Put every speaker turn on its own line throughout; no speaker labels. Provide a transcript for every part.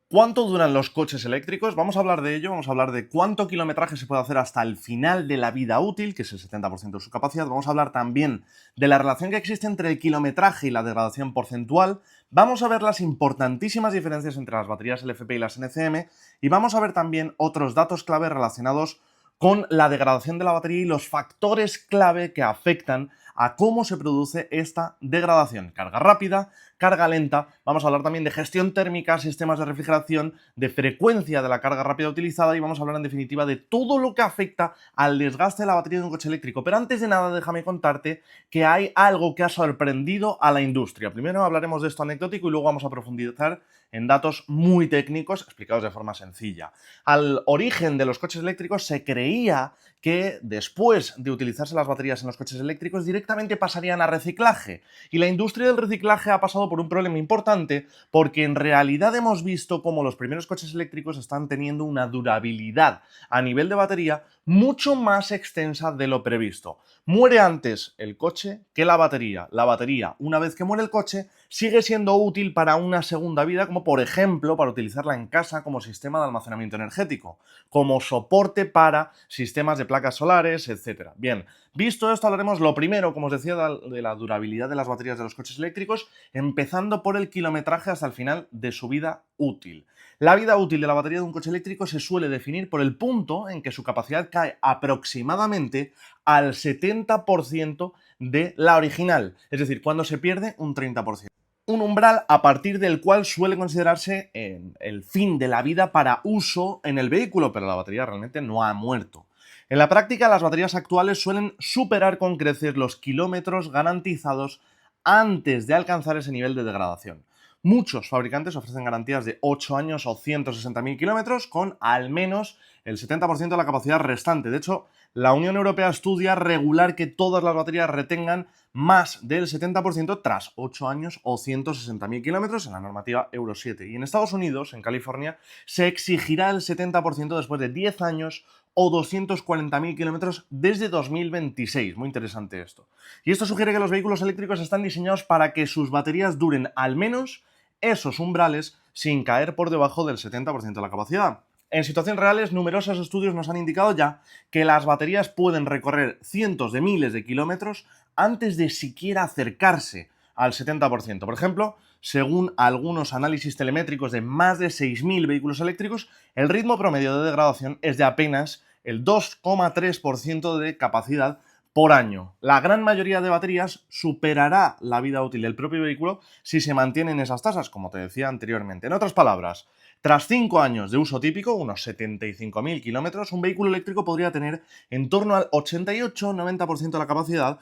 ¿Cuánto duran los coches eléctricos? Vamos a hablar de ello, vamos a hablar de cuánto kilometraje se puede hacer hasta el final de la vida útil, que es el 70% de su capacidad. Vamos a hablar también de la relación que existe entre el kilometraje y la degradación porcentual. Vamos a ver las importantísimas diferencias entre las baterías LFP y las NCM y vamos a ver también otros datos clave relacionados con la degradación de la batería y los factores clave que afectan a cómo se produce esta degradación. Carga rápida, carga lenta, vamos a hablar también de gestión térmica, sistemas de refrigeración, de frecuencia de la carga rápida utilizada y vamos a hablar en definitiva de todo lo que afecta al desgaste de la batería de un coche eléctrico. Pero antes de nada déjame contarte que hay algo que ha sorprendido a la industria. Primero hablaremos de esto anecdótico y luego vamos a profundizar en datos muy técnicos explicados de forma sencilla. Al origen de los coches eléctricos se creía que después de utilizarse las baterías en los coches eléctricos directamente pasarían a reciclaje. Y la industria del reciclaje ha pasado por un problema importante porque en realidad hemos visto cómo los primeros coches eléctricos están teniendo una durabilidad a nivel de batería mucho más extensa de lo previsto. Muere antes el coche que la batería. La batería, una vez que muere el coche, sigue siendo útil para una segunda vida, como por ejemplo para utilizarla en casa como sistema de almacenamiento energético, como soporte para sistemas de placas solares, etc. Bien, visto esto hablaremos lo primero, como os decía, de la durabilidad de las baterías de los coches eléctricos, empezando por el kilometraje hasta el final de su vida útil. La vida útil de la batería de un coche eléctrico se suele definir por el punto en que su capacidad cae aproximadamente al 70% de la original, es decir, cuando se pierde un 30%. Un umbral a partir del cual suele considerarse el fin de la vida para uso en el vehículo, pero la batería realmente no ha muerto. En la práctica, las baterías actuales suelen superar con creces los kilómetros garantizados antes de alcanzar ese nivel de degradación. Muchos fabricantes ofrecen garantías de 8 años o 160.000 kilómetros con al menos el 70% de la capacidad restante. De hecho, la Unión Europea estudia regular que todas las baterías retengan más del 70% tras 8 años o 160.000 kilómetros en la normativa Euro 7. Y en Estados Unidos, en California, se exigirá el 70% después de 10 años o 240.000 kilómetros desde 2026. Muy interesante esto. Y esto sugiere que los vehículos eléctricos están diseñados para que sus baterías duren al menos esos umbrales sin caer por debajo del 70% de la capacidad. En situaciones reales, numerosos estudios nos han indicado ya que las baterías pueden recorrer cientos de miles de kilómetros antes de siquiera acercarse al 70%. Por ejemplo, según algunos análisis telemétricos de más de 6.000 vehículos eléctricos, el ritmo promedio de degradación es de apenas el 2,3% de capacidad por año. La gran mayoría de baterías superará la vida útil del propio vehículo si se mantienen esas tasas, como te decía anteriormente. En otras palabras, tras 5 años de uso típico, unos 75.000 kilómetros, un vehículo eléctrico podría tener en torno al 88-90% de la capacidad,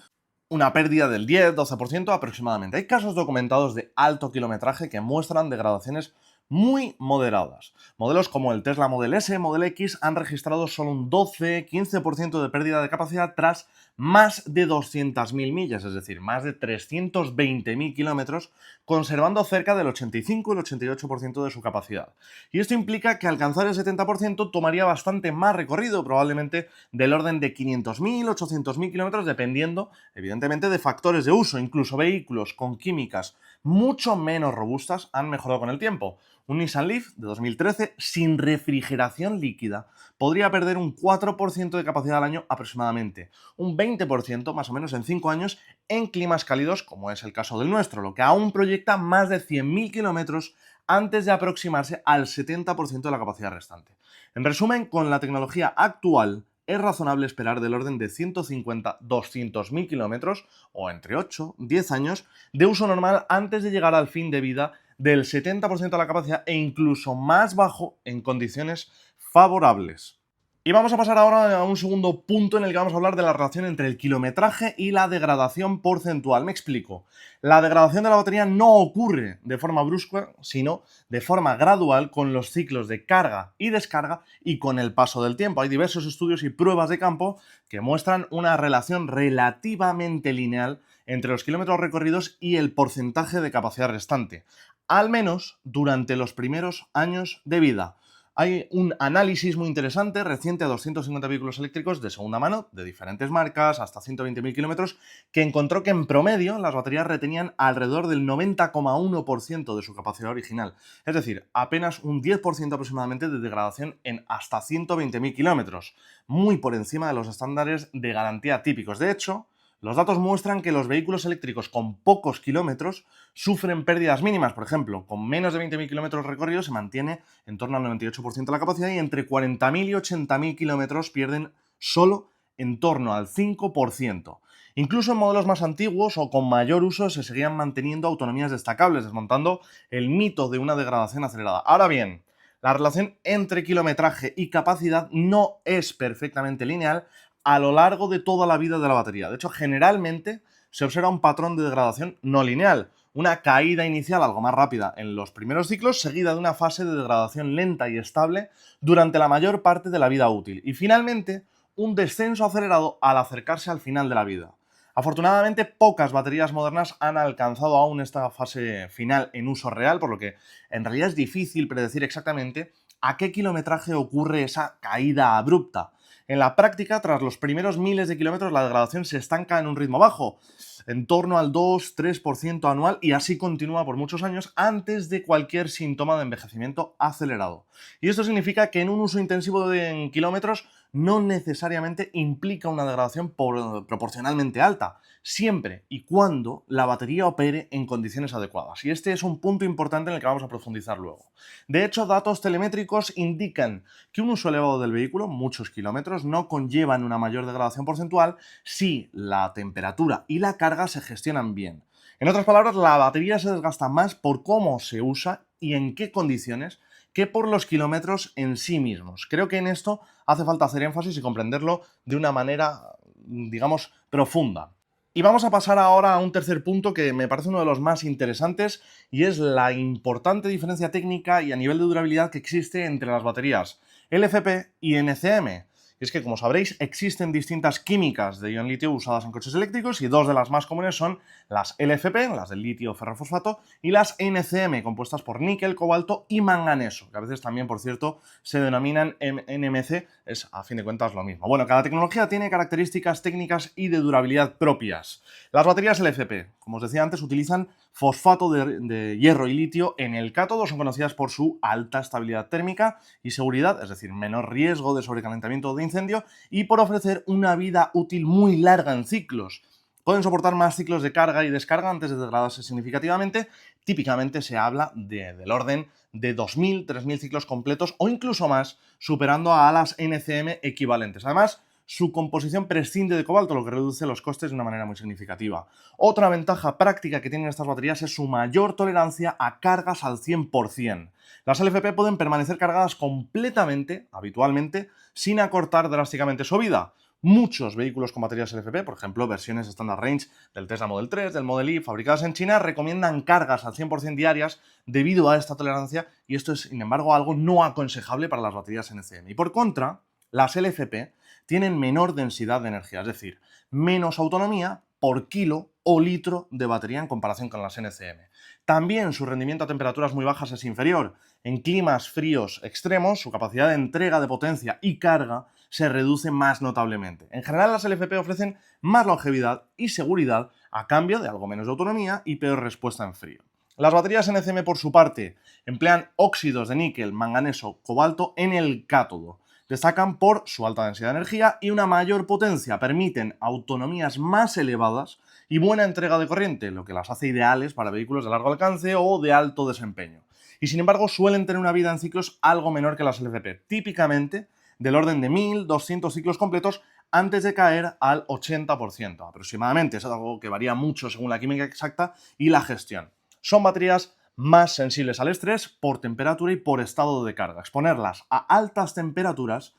una pérdida del 10-12% aproximadamente. Hay casos documentados de alto kilometraje que muestran degradaciones muy moderadas. Modelos como el Tesla Model S, Model X han registrado solo un 12-15% de pérdida de capacidad tras más de 200.000 millas, es decir, más de 320.000 kilómetros, conservando cerca del 85 y el 88% de su capacidad. Y esto implica que alcanzar el 70% tomaría bastante más recorrido, probablemente del orden de 500.000, 800.000 kilómetros, dependiendo, evidentemente, de factores de uso. Incluso vehículos con químicas mucho menos robustas han mejorado con el tiempo. Un Nissan Leaf de 2013 sin refrigeración líquida podría perder un 4% de capacidad al año aproximadamente, un 20% más o menos en 5 años en climas cálidos como es el caso del nuestro, lo que aún proyecta más de 100.000 kilómetros antes de aproximarse al 70% de la capacidad restante. En resumen, con la tecnología actual es razonable esperar del orden de 150-200.000 kilómetros o entre 8-10 años de uso normal antes de llegar al fin de vida del 70% de la capacidad e incluso más bajo en condiciones favorables. Y vamos a pasar ahora a un segundo punto en el que vamos a hablar de la relación entre el kilometraje y la degradación porcentual. Me explico. La degradación de la batería no ocurre de forma brusca, sino de forma gradual con los ciclos de carga y descarga y con el paso del tiempo. Hay diversos estudios y pruebas de campo que muestran una relación relativamente lineal entre los kilómetros recorridos y el porcentaje de capacidad restante, al menos durante los primeros años de vida. Hay un análisis muy interesante reciente a 250 vehículos eléctricos de segunda mano, de diferentes marcas, hasta 120.000 kilómetros, que encontró que en promedio las baterías retenían alrededor del 90,1% de su capacidad original. Es decir, apenas un 10% aproximadamente de degradación en hasta 120.000 kilómetros, muy por encima de los estándares de garantía típicos. De hecho, los datos muestran que los vehículos eléctricos con pocos kilómetros sufren pérdidas mínimas. Por ejemplo, con menos de 20.000 kilómetros recorridos se mantiene en torno al 98% de la capacidad y entre 40.000 y 80.000 kilómetros pierden solo en torno al 5%. Incluso en modelos más antiguos o con mayor uso se seguían manteniendo autonomías destacables, desmontando el mito de una degradación acelerada. Ahora bien, la relación entre kilometraje y capacidad no es perfectamente lineal a lo largo de toda la vida de la batería. De hecho, generalmente se observa un patrón de degradación no lineal, una caída inicial algo más rápida en los primeros ciclos, seguida de una fase de degradación lenta y estable durante la mayor parte de la vida útil, y finalmente un descenso acelerado al acercarse al final de la vida. Afortunadamente, pocas baterías modernas han alcanzado aún esta fase final en uso real, por lo que en realidad es difícil predecir exactamente a qué kilometraje ocurre esa caída abrupta. En la práctica, tras los primeros miles de kilómetros, la degradación se estanca en un ritmo bajo, en torno al 2-3% anual, y así continúa por muchos años antes de cualquier síntoma de envejecimiento acelerado. Y esto significa que en un uso intensivo en kilómetros no necesariamente implica una degradación proporcionalmente alta, siempre y cuando la batería opere en condiciones adecuadas. Y este es un punto importante en el que vamos a profundizar luego. De hecho, datos telemétricos indican que un uso elevado del vehículo, muchos kilómetros, no conllevan una mayor degradación porcentual si la temperatura y la carga se gestionan bien. En otras palabras, la batería se desgasta más por cómo se usa y en qué condiciones que por los kilómetros en sí mismos. Creo que en esto hace falta hacer énfasis y comprenderlo de una manera, digamos, profunda. Y vamos a pasar ahora a un tercer punto que me parece uno de los más interesantes, y es la importante diferencia técnica y a nivel de durabilidad que existe entre las baterías LFP y NCM. Y es que, como sabréis, existen distintas químicas de ion litio usadas en coches eléctricos, y dos de las más comunes son las LFP, las del litio ferrofosfato, y las NCM, compuestas por níquel, cobalto y manganeso, que a veces también, por cierto, se denominan NMC, es a fin de cuentas lo mismo. Bueno, cada tecnología tiene características técnicas y de durabilidad propias. Las baterías LFP, como os decía antes, utilizan fosfato de hierro y litio en el cátodo, son conocidas por su alta estabilidad térmica y seguridad, es decir, menor riesgo de sobrecalentamiento o de incendio, y por ofrecer una vida útil muy larga en ciclos. Pueden soportar más ciclos de carga y descarga antes de degradarse significativamente. Típicamente se habla del orden de 2.000-3.000 ciclos completos o incluso más, superando a las NCM equivalentes. Además, su composición prescinde de cobalto, lo que reduce los costes de una manera muy significativa. Otra ventaja práctica que tienen estas baterías es su mayor tolerancia a cargas al 100%. Las LFP pueden permanecer cargadas completamente, habitualmente, sin acortar drásticamente su vida. Muchos vehículos con baterías LFP, por ejemplo, versiones Standard Range del Tesla Model 3, del Model Y, fabricadas en China, recomiendan cargas al 100% diarias debido a esta tolerancia, y esto es, sin embargo, algo no aconsejable para las baterías NCM. Y por contra, las LFP tienen menor densidad de energía, es decir, menos autonomía por kilo o litro de batería en comparación con las NCM. También su rendimiento a temperaturas muy bajas es inferior. En climas fríos extremos, su capacidad de entrega de potencia y carga se reduce más notablemente. En general, las LFP ofrecen más longevidad y seguridad a cambio de algo menos de autonomía y peor respuesta en frío. Las baterías NCM, por su parte, emplean óxidos de níquel, manganeso, cobalto en el cátodo. Destacan por su alta densidad de energía y una mayor potencia, permiten autonomías más elevadas y buena entrega de corriente, lo que las hace ideales para vehículos de largo alcance o de alto desempeño. Y sin embargo, suelen tener una vida en ciclos algo menor que las LFP, típicamente del orden de 1.200 ciclos completos antes de caer al 80% aproximadamente. Es algo que varía mucho según la química exacta y la gestión. Son baterías más sensibles al estrés por temperatura y por estado de carga. Exponerlas a altas temperaturas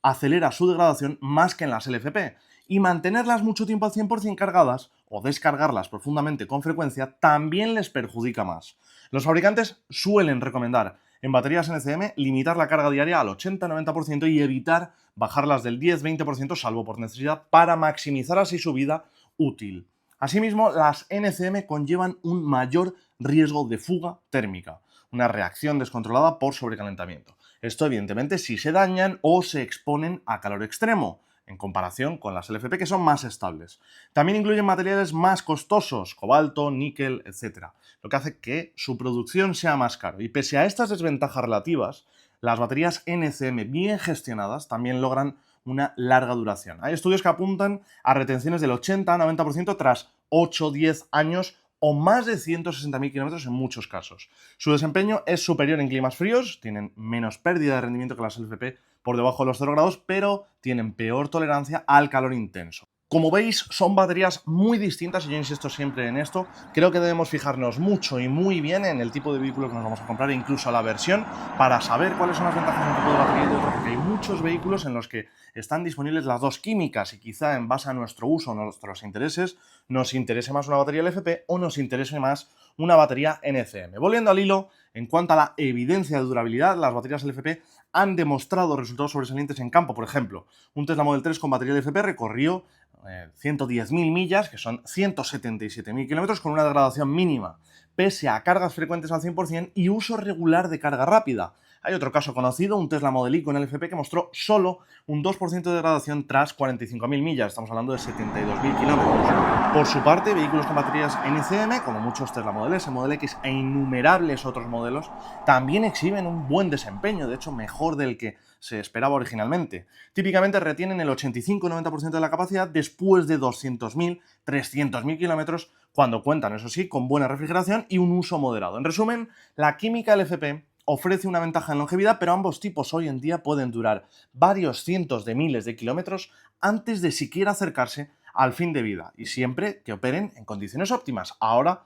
acelera su degradación más que en las LFP, y mantenerlas mucho tiempo al 100% cargadas o descargarlas profundamente con frecuencia también les perjudica más. Los fabricantes suelen recomendar en baterías NCM limitar la carga diaria al 80-90% y evitar bajarlas del 10-20% salvo por necesidad, para maximizar así su vida útil. Asimismo, las NCM conllevan un mayor riesgo de fuga térmica. una reacción descontrolada por sobrecalentamiento. Esto evidentemente si se dañan o se exponen a calor extremo, en comparación con las LFP que son más estables. También incluyen materiales más costosos, cobalto, níquel, etc., lo que hace que su producción sea más cara. Y pese a estas desventajas relativas, las baterías NCM bien gestionadas también logran una larga duración. Hay estudios que apuntan a retenciones del 80-90% tras 8-10 años o más de 160.000 kilómetros en muchos casos. Su desempeño es superior en climas fríos, tienen menos pérdida de rendimiento que las LFP por debajo de los 0 grados, pero tienen peor tolerancia al calor intenso. Como veis, son baterías muy distintas y yo insisto siempre en esto. Creo que debemos fijarnos mucho y muy bien en el tipo de vehículo que nos vamos a comprar e incluso la versión para saber cuáles son las ventajas de un tipo de batería y de otro, porque hay muchos vehículos en los que están disponibles las dos químicas y quizá en base a nuestro uso o nuestros intereses nos interese más una batería LFP o nos interese más una batería NCM. Volviendo al hilo, en cuanto a la evidencia de durabilidad, las baterías LFP han demostrado resultados sobresalientes en campo. Por ejemplo, un Tesla Model 3 con batería LFP recorrió 110.000 millas, que son 177.000 kilómetros, con una degradación mínima, pese a cargas frecuentes al 100% y uso regular de carga rápida. Hay otro caso conocido, un Tesla Model Y con LFP que mostró solo un 2% de degradación tras 45.000 millas, estamos hablando de 72.000 kilómetros. Por su parte, vehículos con baterías NCM, como muchos Tesla Model S, Model X e innumerables otros modelos, también exhiben un buen desempeño, de hecho mejor del que se esperaba originalmente. Típicamente retienen el 85-90% de la capacidad después de 200.000, 300.000 kilómetros, cuando cuentan, eso sí, con buena refrigeración y un uso moderado. En resumen, la química LFP ofrece una ventaja en longevidad, pero ambos tipos hoy en día pueden durar varios cientos de miles de kilómetros antes de siquiera acercarse al fin de vida, y siempre que operen en condiciones óptimas. Ahora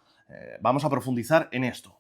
vamos a profundizar en esto.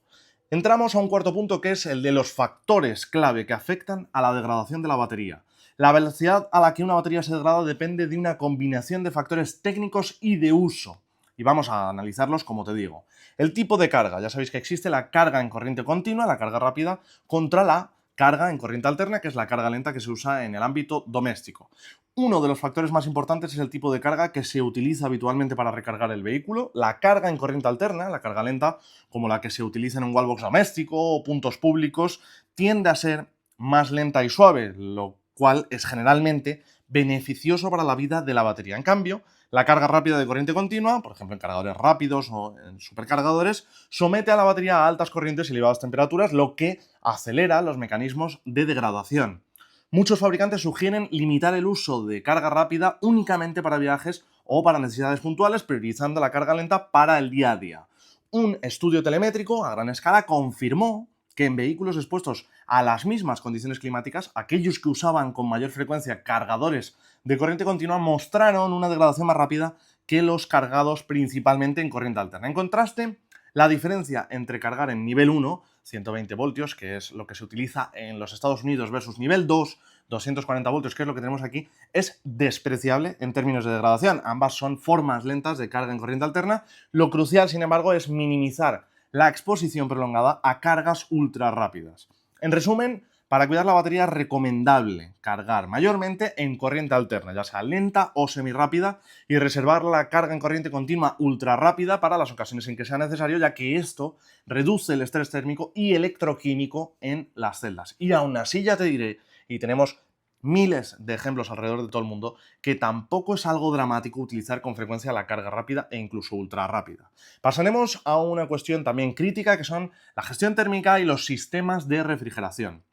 Entramos a un cuarto punto, que es el de los factores clave que afectan a la degradación de la batería. La velocidad a la que una batería se degrada depende de una combinación de factores técnicos y de uso. Y vamos a analizarlos como te digo. El tipo de carga. Ya sabéis que existe la carga en corriente continua, la carga rápida, contra la carga en corriente alterna, que es la carga lenta que se usa en el ámbito doméstico. Uno de los factores más importantes es el tipo de carga que se utiliza habitualmente para recargar el vehículo. La carga en corriente alterna, la carga lenta, como la que se utiliza en un wallbox doméstico o puntos públicos, tiende a ser más lenta y suave, lo cual es generalmente beneficioso para la vida de la batería. En cambio, la carga rápida de corriente continua, por ejemplo en cargadores rápidos o en supercargadores, somete a la batería a altas corrientes y elevadas temperaturas, lo que acelera los mecanismos de degradación. Muchos fabricantes sugieren limitar el uso de carga rápida únicamente para viajes o para necesidades puntuales, priorizando la carga lenta para el día a día. Un estudio telemétrico a gran escala confirmó que en vehículos expuestos a las mismas condiciones climáticas, aquellos que usaban con mayor frecuencia cargadores de corriente continua mostraron una degradación más rápida que los cargados principalmente en corriente alterna. En contraste, la diferencia entre cargar en nivel 1, 120 voltios, que es lo que se utiliza en los Estados Unidos, versus nivel 2, 240 voltios, que es lo que tenemos aquí, es despreciable en términos de degradación. Ambas son formas lentas de carga en corriente alterna. Lo crucial, sin embargo, es minimizar la exposición prolongada a cargas ultra rápidas. En resumen, para cuidar la batería es recomendable cargar mayormente en corriente alterna, ya sea lenta o semirápida, y reservar la carga en corriente continua ultra rápida para las ocasiones en que sea necesario, ya que esto reduce el estrés térmico y electroquímico en las celdas. Y aún así ya te diré, y tenemos miles de ejemplos alrededor de todo el mundo, que tampoco es algo dramático utilizar con frecuencia la carga rápida e incluso ultra rápida. Pasaremos a una cuestión también crítica, que son la gestión térmica y los sistemas de refrigeración.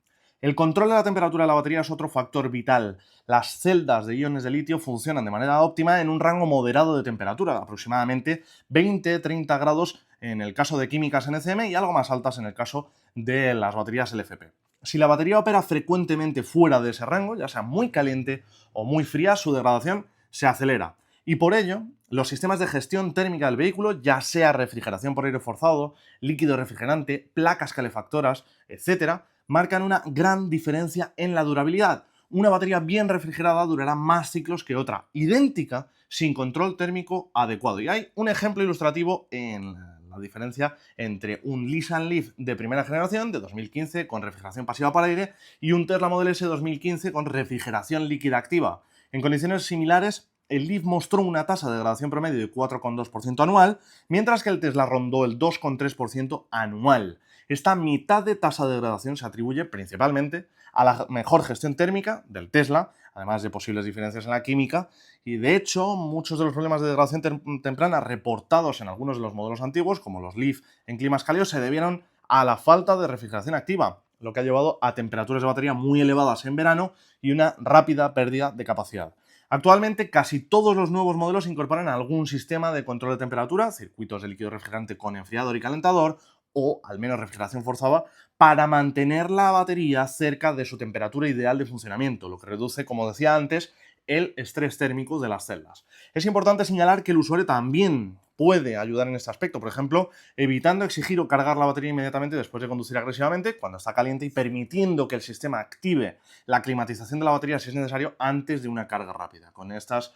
El control de la temperatura de la batería es otro factor vital. Las celdas de iones de litio funcionan de manera óptima en un rango moderado de temperatura, aproximadamente 20-30 grados en el caso de químicas NCM y algo más altas en el caso de las baterías LFP. Si la batería opera frecuentemente fuera de ese rango, ya sea muy caliente o muy fría, su degradación se acelera. Y por ello, los sistemas de gestión térmica del vehículo, ya sea refrigeración por aire forzado, líquido refrigerante, placas calefactoras, etc., marcan una gran diferencia en la durabilidad. Una batería bien refrigerada durará más ciclos que otra, idéntica, sin control térmico adecuado. Y hay un ejemplo ilustrativo en la diferencia entre un Nissan Leaf de primera generación, de 2015, con refrigeración pasiva por aire, y un Tesla Model S 2015 con refrigeración líquida activa. En condiciones similares, el Leaf mostró una tasa de degradación promedio de 4,2% anual, mientras que el Tesla rondó el 2,3% anual. Esta mitad de tasa de degradación se atribuye principalmente a la mejor gestión térmica del Tesla, además de posibles diferencias en la química, y de hecho muchos de los problemas de degradación temprana reportados en algunos de los modelos antiguos, como los Leaf en climas cálidos, se debieron a la falta de refrigeración activa, lo que ha llevado a temperaturas de batería muy elevadas en verano y una rápida pérdida de capacidad. Actualmente casi todos los nuevos modelos incorporan algún sistema de control de temperatura, circuitos de líquido refrigerante con enfriador y calentador, o al menos refrigeración forzada, para mantener la batería cerca de su temperatura ideal de funcionamiento, lo que reduce, como decía antes, el estrés térmico de las celdas. Es importante señalar que el usuario también puede ayudar en este aspecto, por ejemplo, evitando exigir o cargar la batería inmediatamente después de conducir agresivamente cuando está caliente y permitiendo que el sistema active la climatización de la batería si es necesario antes de una carga rápida, con estos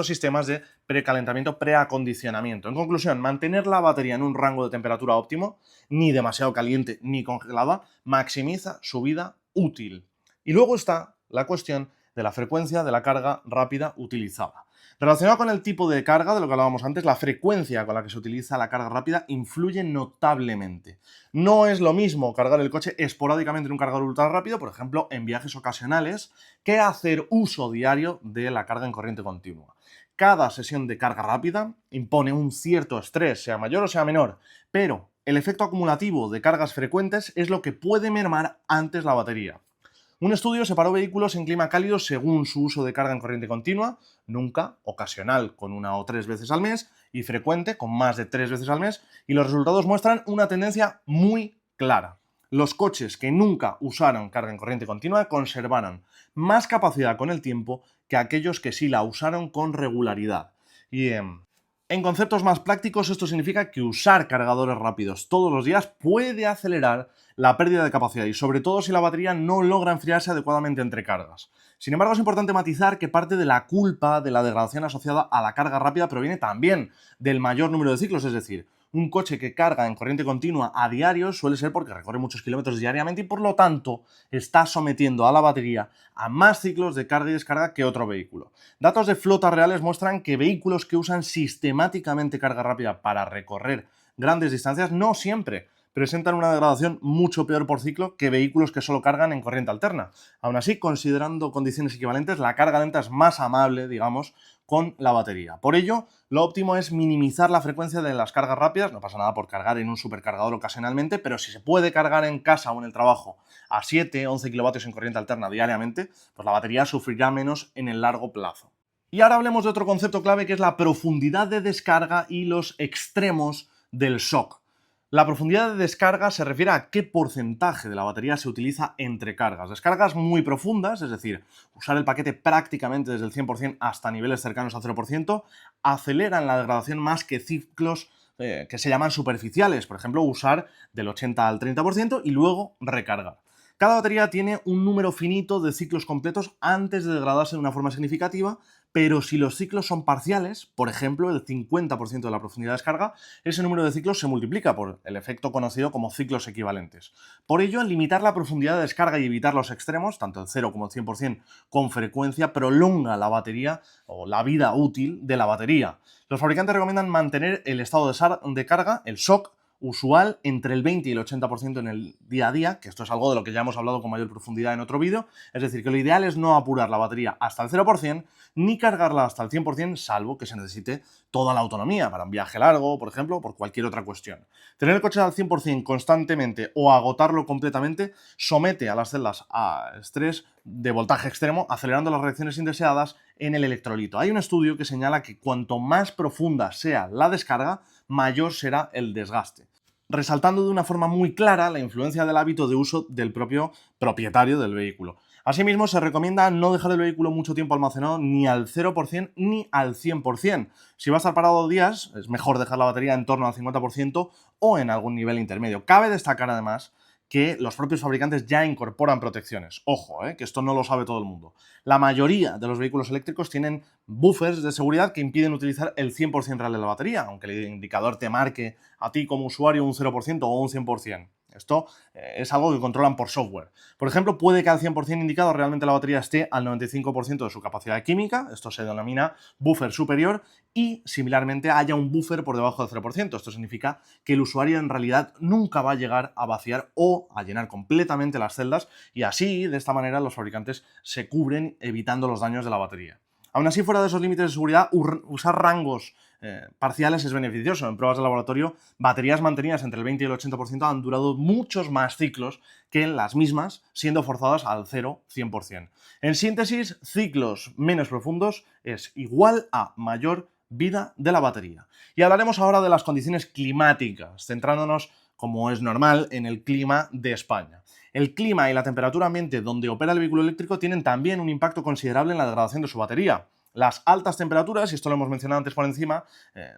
sistemas de precalentamiento, preacondicionamiento. En conclusión, mantener la batería en un rango de temperatura óptimo, ni demasiado caliente ni congelada, maximiza su vida útil. Y luego está la cuestión de la frecuencia de la carga rápida utilizada. Relacionado con el tipo de carga, de lo que hablábamos antes, la frecuencia con la que se utiliza la carga rápida influye notablemente. No es lo mismo cargar el coche esporádicamente en un cargador ultra rápido, por ejemplo, en viajes ocasionales, que hacer uso diario de la carga en corriente continua. Cada sesión de carga rápida impone un cierto estrés, sea mayor o sea menor, pero el efecto acumulativo de cargas frecuentes es lo que puede mermar antes la batería. Un estudio separó vehículos en clima cálido según su uso de carga en corriente continua, nunca, ocasional con 1 o 3 veces al mes y frecuente con más de 3 veces al mes, y los resultados muestran una tendencia muy clara. Los coches que nunca usaron carga en corriente continua conservaron más capacidad con el tiempo que aquellos que sí la usaron con regularidad. Y en conceptos más prácticos, esto significa que usar cargadores rápidos todos los días puede acelerar la pérdida de capacidad y sobre todo si la batería no logra enfriarse adecuadamente entre cargas. Sin embargo, es importante matizar que parte de la culpa de la degradación asociada a la carga rápida proviene también del mayor número de ciclos, es decir, un coche que carga en corriente continua a diario suele ser porque recorre muchos kilómetros diariamente y por lo tanto está sometiendo a la batería a más ciclos de carga y descarga que otro vehículo. Datos de flotas reales muestran que vehículos que usan sistemáticamente carga rápida para recorrer grandes distancias no siempre presentan una degradación mucho peor por ciclo que vehículos que solo cargan en corriente alterna. Aún así, considerando condiciones equivalentes, la carga lenta es más amable, digamos, con la batería. Por ello, lo óptimo es minimizar la frecuencia de las cargas rápidas, no pasa nada por cargar en un supercargador ocasionalmente, pero si se puede cargar en casa o en el trabajo a 7-11 kilovatios en corriente alterna diariamente, pues la batería sufrirá menos en el largo plazo. Y ahora hablemos de otro concepto clave que es la profundidad de descarga y los extremos del shock. La profundidad de descarga se refiere a qué porcentaje de la batería se utiliza entre cargas. Descargas muy profundas, es decir, usar el paquete prácticamente desde el 100% hasta niveles cercanos al 0%, aceleran la degradación más que ciclos que se llaman superficiales, por ejemplo, usar del 80 al 30% y luego recargar. Cada batería tiene un número finito de ciclos completos antes de degradarse de una forma significativa, pero si los ciclos son parciales, por ejemplo, el 50% de la profundidad de descarga, ese número de ciclos se multiplica por el efecto conocido como ciclos equivalentes. Por ello, limitar la profundidad de descarga y evitar los extremos, tanto el 0 como el 100%, con frecuencia prolonga la batería o la vida útil de la batería. Los fabricantes recomiendan mantener el estado de carga, el shock, usual entre el 20 y el 80% en el día a día, que esto es algo de lo que ya hemos hablado con mayor profundidad en otro vídeo, es decir, que lo ideal es no apurar la batería hasta el 0% ni cargarla hasta el 100%, salvo que se necesite toda la autonomía para un viaje largo, por ejemplo, o por cualquier otra cuestión. Tener el coche al 100% constantemente o agotarlo completamente somete a las celdas a estrés de voltaje extremo, acelerando las reacciones indeseadas en el electrolito. Hay un estudio que señala que cuanto más profunda sea la descarga, mayor será el desgaste, resaltando de una forma muy clara la influencia del hábito de uso del propio propietario del vehículo. Asimismo, se recomienda no dejar el vehículo mucho tiempo almacenado ni al 0% ni al 100%. Si va a estar parado días, es mejor dejar la batería en torno al 50% o en algún nivel intermedio. Cabe destacar además que los propios fabricantes ya incorporan protecciones. Ojo, que esto no lo sabe todo el mundo. La mayoría de los vehículos eléctricos tienen buffers de seguridad que impiden utilizar el 100% real de la batería, aunque el indicador te marque a ti como usuario un 0% o un 100%. Esto es algo que controlan por software. Por ejemplo, puede que al 100% indicado realmente la batería esté al 95% de su capacidad química, esto se denomina buffer superior, y similarmente haya un buffer por debajo del 0%. Esto significa que el usuario en realidad nunca va a llegar a vaciar o a llenar completamente las celdas, y así, de esta manera, los fabricantes se cubren evitando los daños de la batería. Aún así, fuera de esos límites de seguridad, usar rangos parciales es beneficioso. En pruebas de laboratorio, baterías mantenidas entre el 20 y el 80% han durado muchos más ciclos que las mismas, siendo forzadas al 0-100%. En síntesis, ciclos menos profundos es igual a mayor vida de la batería. Y hablaremos ahora de las condiciones climáticas, centrándonos, como es normal, en el clima de España. El clima y la temperatura ambiente donde opera el vehículo eléctrico tienen también un impacto considerable en la degradación de su batería. Las altas temperaturas, y esto lo hemos mencionado antes por encima,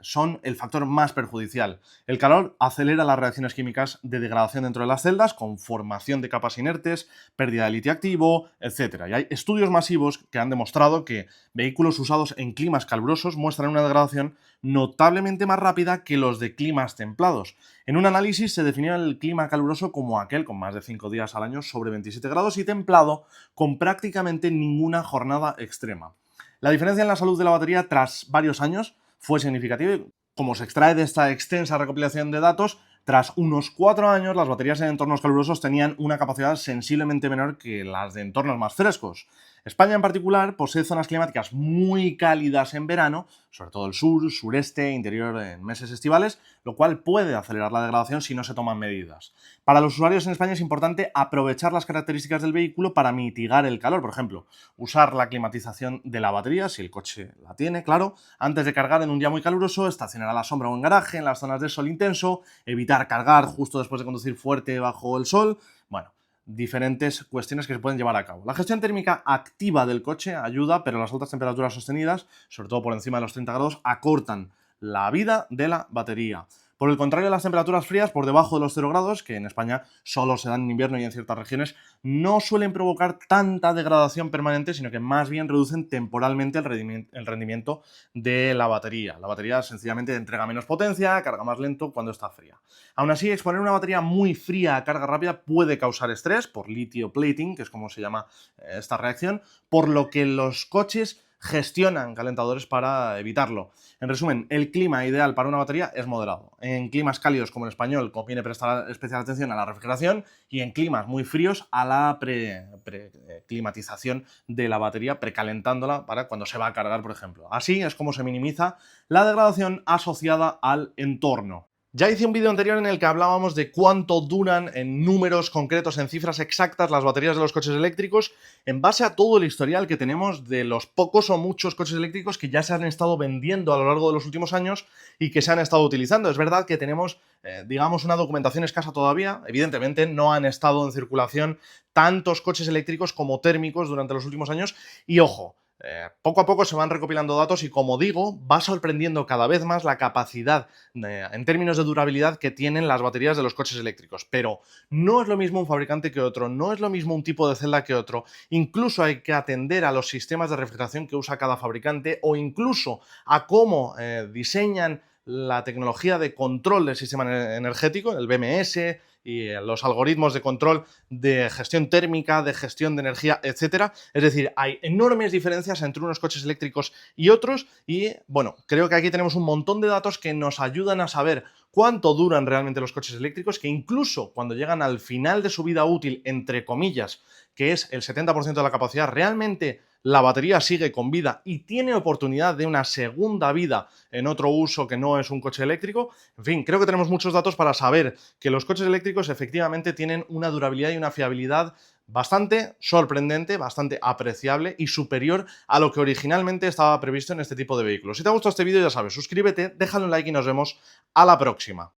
son el factor más perjudicial. El calor acelera las reacciones químicas de degradación dentro de las celdas, con formación de capas inertes, pérdida de litio activo, etc. Y hay estudios masivos que han demostrado que vehículos usados en climas calurosos muestran una degradación notablemente más rápida que los de climas templados. En un análisis se definió el clima caluroso como aquel con más de 5 días al año sobre 27 grados y templado con prácticamente ninguna jornada extrema. La diferencia en la salud de la batería tras varios años fue significativa y, como se extrae de esta extensa recopilación de datos, tras unos 4 años las baterías en entornos calurosos tenían una capacidad sensiblemente menor que las de entornos más frescos. España en particular posee zonas climáticas muy cálidas en verano, sobre todo el sur, sureste, interior en meses estivales, lo cual puede acelerar la degradación si no se toman medidas. Para los usuarios en España es importante aprovechar las características del vehículo para mitigar el calor, por ejemplo, usar la climatización de la batería, si el coche la tiene, claro, antes de cargar en un día muy caluroso, estacionar a la sombra o en garaje, en las zonas de sol intenso, evitar cargar justo después de conducir fuerte bajo el sol, bueno, diferentes cuestiones que se pueden llevar a cabo. La gestión térmica activa del coche ayuda, pero las altas temperaturas sostenidas, sobre todo por encima de los 30 grados, acortan la vida de la batería. Por el contrario, las temperaturas frías por debajo de los 0 grados, que en España solo se dan en invierno y en ciertas regiones, no suelen provocar tanta degradación permanente, sino que más bien reducen temporalmente el rendimiento de la batería. La batería sencillamente entrega menos potencia, carga más lento cuando está fría. Aún así, exponer una batería muy fría a carga rápida puede causar estrés por litio plating, que es como se llama esta reacción, por lo que los coches gestionan calentadores para evitarlo. En resumen, el clima ideal para una batería es moderado. En climas cálidos como el español conviene prestar especial atención a la refrigeración y en climas muy fríos a la climatización de la batería, precalentándola para cuando se va a cargar, por ejemplo. Así es como se minimiza la degradación asociada al entorno. Ya hice un vídeo anterior en el que hablábamos de cuánto duran en números concretos, en cifras exactas, las baterías de los coches eléctricos, en base a todo el historial que tenemos de los pocos o muchos coches eléctricos que ya se han estado vendiendo a lo largo de los últimos años y que se han estado utilizando. Es verdad que tenemos, digamos, una documentación escasa todavía. Evidentemente no han estado en circulación tantos coches eléctricos como térmicos durante los últimos años y, ojo, poco a poco se van recopilando datos y, como digo, va sorprendiendo cada vez más la capacidad en términos de durabilidad que tienen las baterías de los coches eléctricos. Pero no es lo mismo un fabricante que otro, no es lo mismo un tipo de celda que otro. Incluso hay que atender a los sistemas de refrigeración que usa cada fabricante o incluso a cómo diseñan la tecnología de control del sistema energético, el BMS y los algoritmos de control de gestión térmica, de gestión de energía, etcétera. Es decir, hay enormes diferencias entre unos coches eléctricos y otros y, bueno, creo que aquí tenemos un montón de datos que nos ayudan a saber cuánto duran realmente los coches eléctricos, que incluso cuando llegan al final de su vida útil, entre comillas, que es el 70% de la capacidad, realmente la batería sigue con vida y tiene oportunidad de una segunda vida en otro uso que no es un coche eléctrico. En fin, creo que tenemos muchos datos para saber que los coches eléctricos efectivamente tienen una durabilidad y una fiabilidad bastante sorprendente, bastante apreciable y superior a lo que originalmente estaba previsto en este tipo de vehículos. Si te ha gustado este vídeo, ya sabes, suscríbete, déjale un like y nos vemos a la próxima.